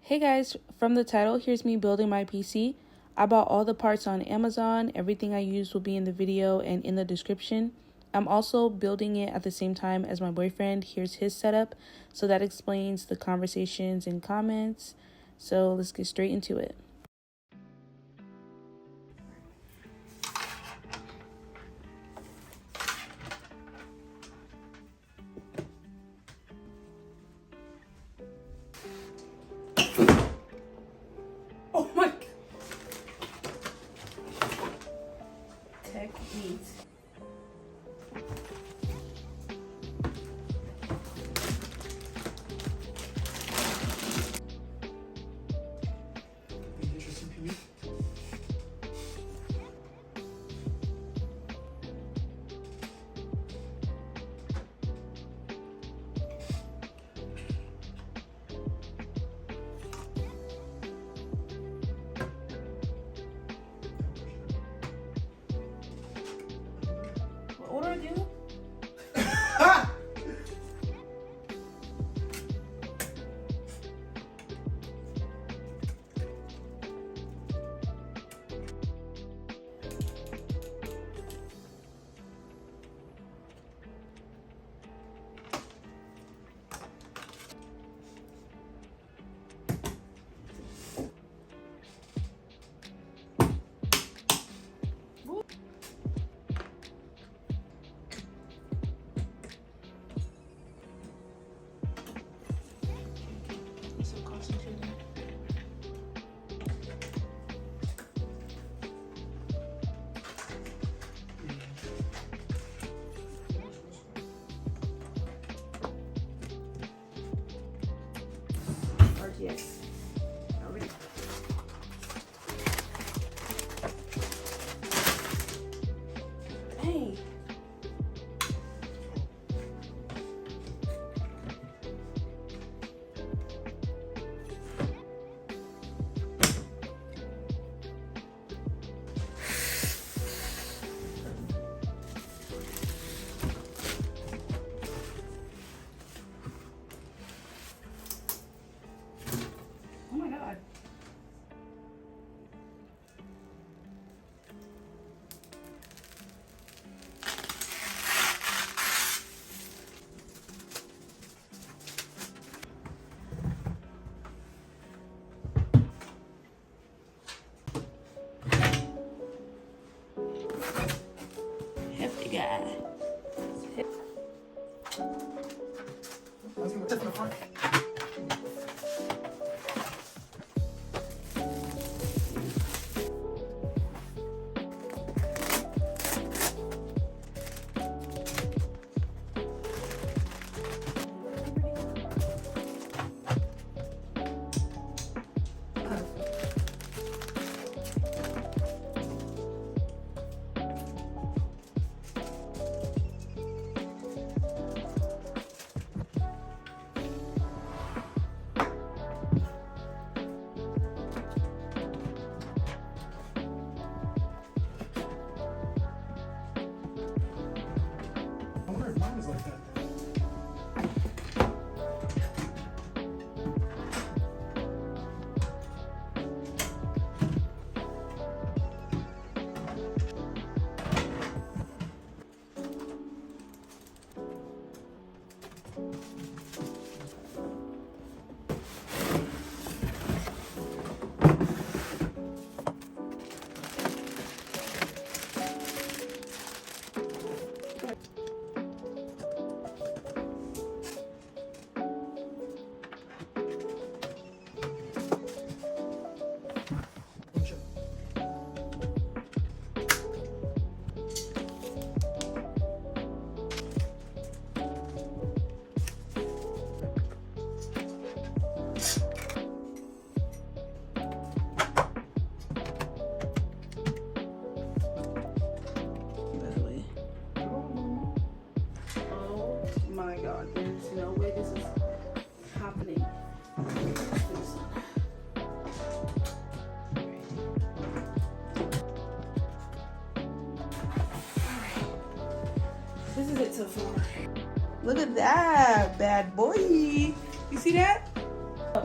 Hey guys, from the title, here's me building my PC. I bought all the parts on Amazon. Everything I used will be in the video and in the description. I'm also building it at the same time as my boyfriend. Here's his setup. So that explains the conversations and comments. So let's get straight into it. Oh my God. Tech needs. What do I do? So concentrated. RTX. Already. Hey. Oh my God. Hefty guy. I wonder if mine is like that. By the way. Oh my God. There's no way this is happening. This is it so far. Look at that bad boy. You see that?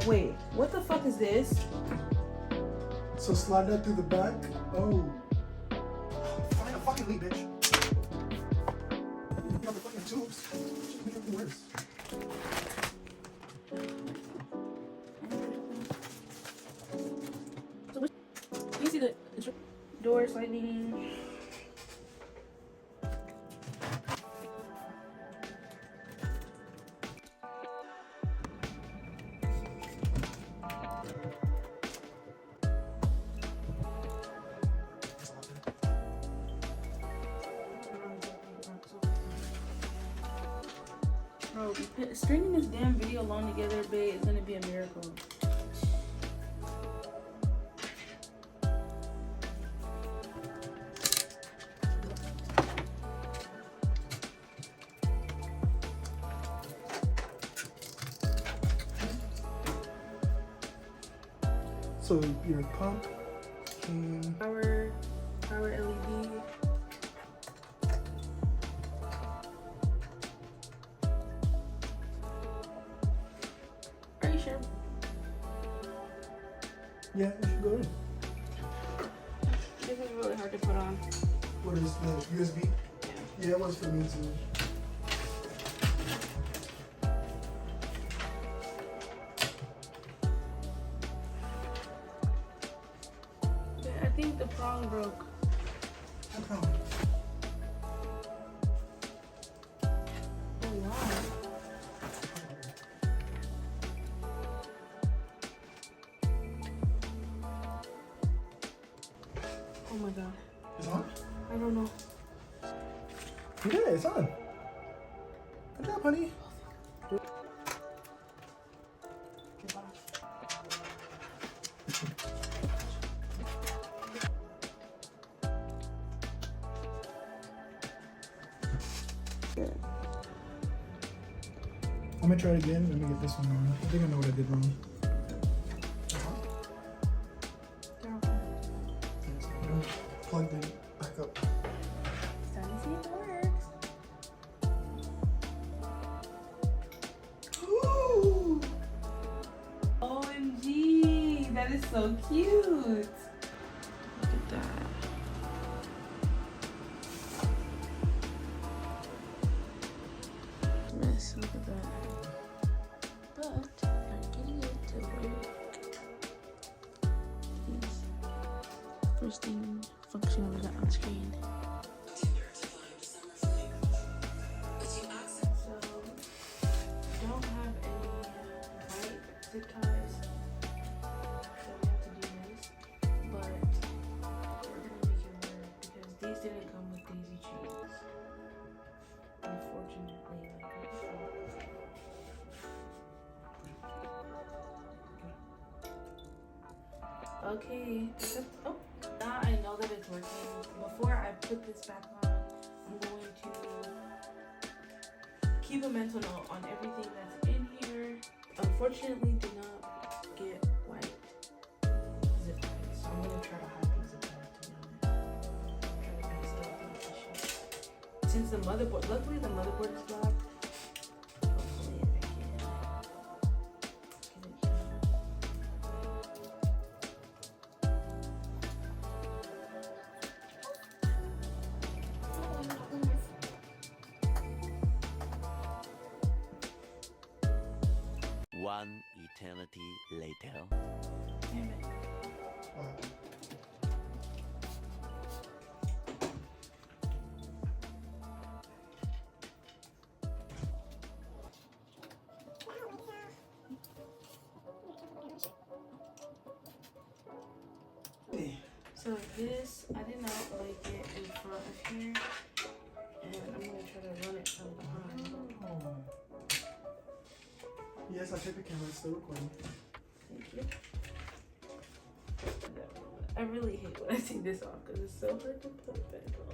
wait, what the fuck is this? So slide that through the back. Oh. Find a fucking lead, bitch. You got the fucking tubes. Just make everything worse. So you see the door sliding. Bro, stringing this damn video along together, babe, is gonna be a miracle. So your pump came. Power LED. Are you sure? Yeah, you should go in. This is really hard to put on. What is the USB? Yeah, it was for me too. I think the prong broke. No problem. Oh wow. Oh my god. It's on? I don't know. Yeah, it's on. Good job, honey. I'm gonna try it again. Let me get this one on. I think I know what I did wrong. Plugged it back up. It's time to see if it works. Ooh. OMG, that is so cute. Look at that. Yes, look at that. But I'm getting it to work. Is first thing function we got on screen. So don't have any white zip ties, so we have to do this. But we're gonna make it work because these didn't come with daisy chains. Unfortunately, okay. Oh, now I know that it's working. Before I put this back on, I'm going to keep a mental note on everything that's in here. Unfortunately, do not get white zip ties, so I'm gonna try to hide these zip ties, to be honest. Try to be stealthy. Since the motherboard, luckily the motherboard is black. Hopefully I can get it here. One eternity later. Damn it. So this, I did not like it in front of here, and I'm gonna try to run it from behind. Oh. Yes, I checked the camera. It's still recording. Thank you. I really hate when I take this off because it's so hard to put it back on.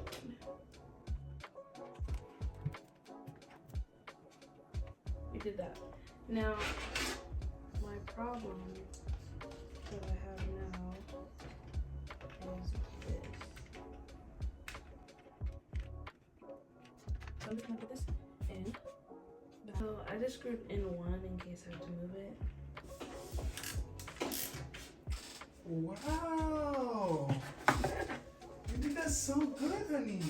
We did that. Now, my problem that I have now is this. So I'm just gonna put this in. So I just screwed in one in case I have to move it. Wow. You did that so good, honey.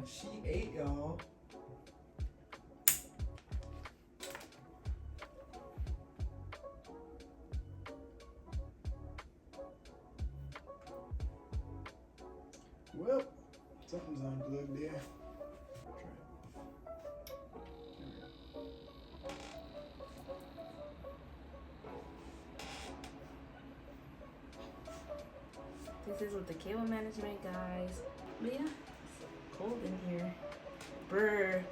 She ate, y'all. Well, something's unplugged there. This is with the cable management, guys. But yeah, it's cold in here. Brr.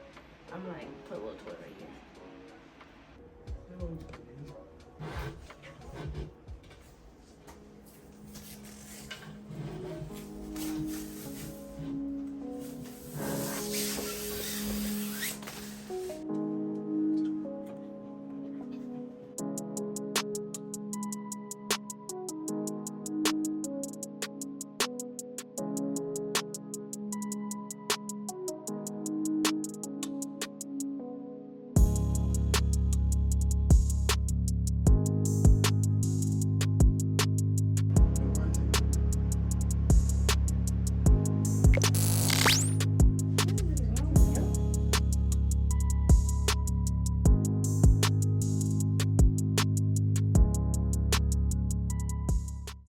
I'm like, put a little toilet right here.